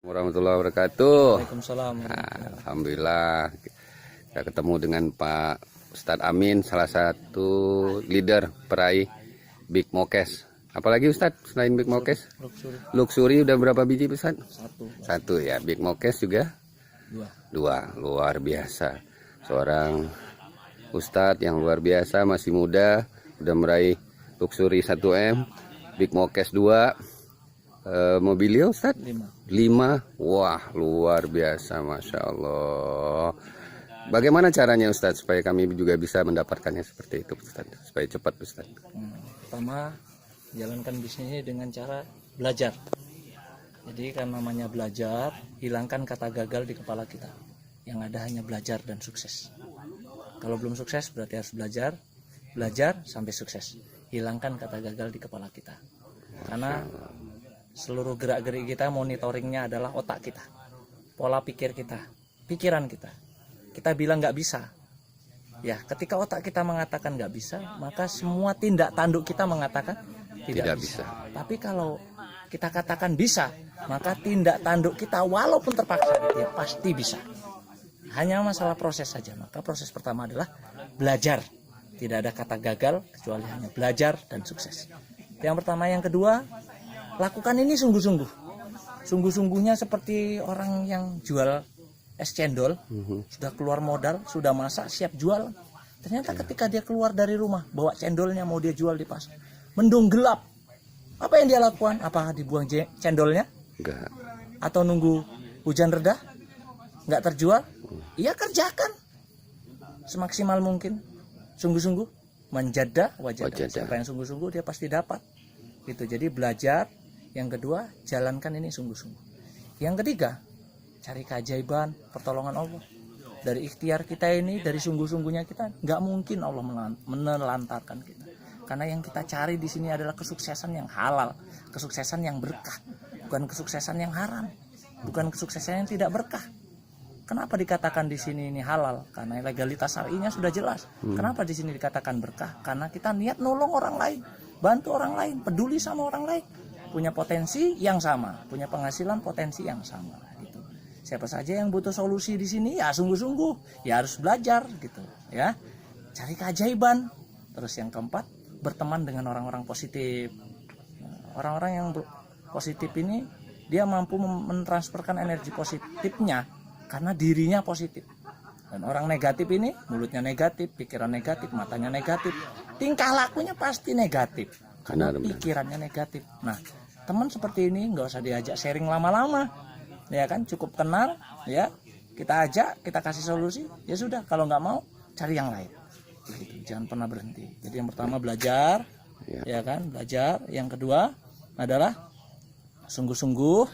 Warahmatullahi wabarakatuh. Waalaikumsalam. Alhamdulillah kita ketemu dengan Pak Ustadz Amin, salah satu leader peraih Big Mokes. Apalagi Ustadz selain Big Mokes? Luxury udah berapa biji Ustadz? Satu ya. Big Mokes juga? Dua. Luar biasa. Seorang Ustadz yang luar biasa, masih muda, udah meraih Luxury 1M, Big Mokes 2. Mobilio Ustadz? 5. Wah, luar biasa, Masya Allah. Bagaimana caranya Ustadz supaya kami juga bisa mendapatkannya seperti itu Ustadz, supaya cepat Ustadz? Pertama, jalankan bisnisnya dengan cara belajar. Jadi kan namanya belajar, hilangkan kata gagal di kepala kita. Yang ada hanya belajar dan sukses. Kalau belum sukses berarti harus belajar sampai sukses. Hilangkan kata gagal di kepala kita. Karena seluruh gerak-gerik kita, monitoringnya adalah otak kita, pola pikir kita, pikiran kita. Kita bilang nggak bisa, ya ketika otak kita mengatakan nggak bisa, maka semua tindak tanduk kita mengatakan tidak bisa. Tapi kalau kita katakan bisa, maka tindak tanduk kita walaupun terpaksa dia pasti bisa. Hanya masalah proses saja. Maka proses pertama adalah belajar. Tidak ada kata gagal kecuali hanya belajar dan sukses. Yang pertama. Yang kedua, lakukan ini sungguh-sungguh. Sungguh-sungguhnya seperti orang yang jual es cendol, sudah keluar modal, sudah masak, siap jual. Ternyata ketika dia keluar dari rumah, bawa cendolnya mau dia jual di pasar, mendung gelap. Apa yang dia lakukan? Apakah dibuang cendolnya? Enggak. Atau nunggu hujan reda? Enggak terjual? Iya, kerjakan semaksimal mungkin. Sungguh-sungguh, menjadah wajah. Siapa yang sungguh-sungguh dia pasti dapat. Gitu. Jadi belajar. Yang kedua, jalankan ini sungguh-sungguh. Yang ketiga, cari keajaiban, pertolongan Allah. Dari ikhtiar kita ini, dari sungguh-sungguhnya kita, nggak mungkin Allah menelantarkan kita. Karena yang kita cari di sini adalah kesuksesan yang halal, kesuksesan yang berkah, bukan kesuksesan yang haram, bukan kesuksesan yang tidak berkah. Kenapa dikatakan di sini ini halal? Karena legalitas syar'inya sudah jelas. Kenapa di sini dikatakan berkah? Karena kita niat nolong orang lain, bantu orang lain, peduli sama orang lain, punya potensi yang sama, punya penghasilan potensi yang sama. Gitu. Siapa saja yang butuh solusi di sini, ya sungguh-sungguh, ya harus belajar, gitu, ya. Cari keajaiban. Terus yang keempat, berteman dengan orang-orang positif. Orang-orang yang positif ini dia mampu mentransferkan energi positifnya karena dirinya positif. Dan orang negatif ini mulutnya negatif, pikiran negatif, matanya negatif, tingkah lakunya pasti negatif karena pikirannya negatif. Nah, teman seperti ini nggak usah diajak sharing lama-lama, ya kan, cukup kenal, ya kita ajak, kita kasih solusi, ya sudah. Kalau nggak mau, cari yang lain. Gitu. Jangan pernah berhenti. Jadi yang pertama belajar, ya kan, belajar. Yang kedua adalah sungguh-sungguh.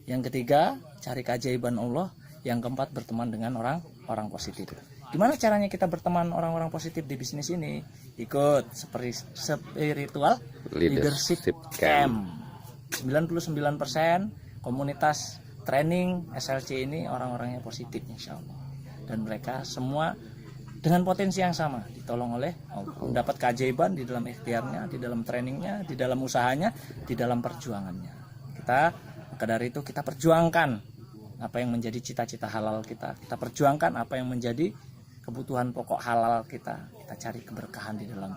Yang ketiga, cari keajaiban Allah. Yang keempat, berteman dengan orang positif. Gimana caranya kita berteman orang-orang positif di bisnis ini? Ikut seperti spiritual leadership camp. 99% komunitas training SLC ini orang-orangnya positif, insya Allah. Dan mereka semua dengan potensi yang sama, ditolong oleh Allah, mendapat keajaiban di dalam ikhtiarnya, di dalam trainingnya, di dalam usahanya, di dalam perjuangannya. Maka dari itu kita perjuangkan apa yang menjadi cita-cita halal kita. Kita perjuangkan apa yang menjadi kebutuhan pokok halal kita. Kita cari keberkahan di dalam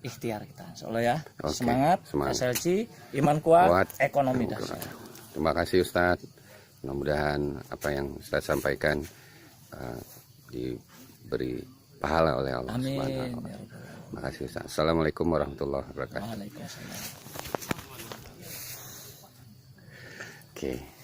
ikhtiar kita. Insyaallah ya. Semangat. SLC, iman kuat, ekonomi dahsyat. Terima kasih Ustadz. Mudah-mudahan apa yang Ustadz sampaikan diberi pahala oleh Allah. Amin. Terima kasih Ustadz. Assalamualaikum warahmatullahi wabarakatuh. Waalaikumsalam. Oke.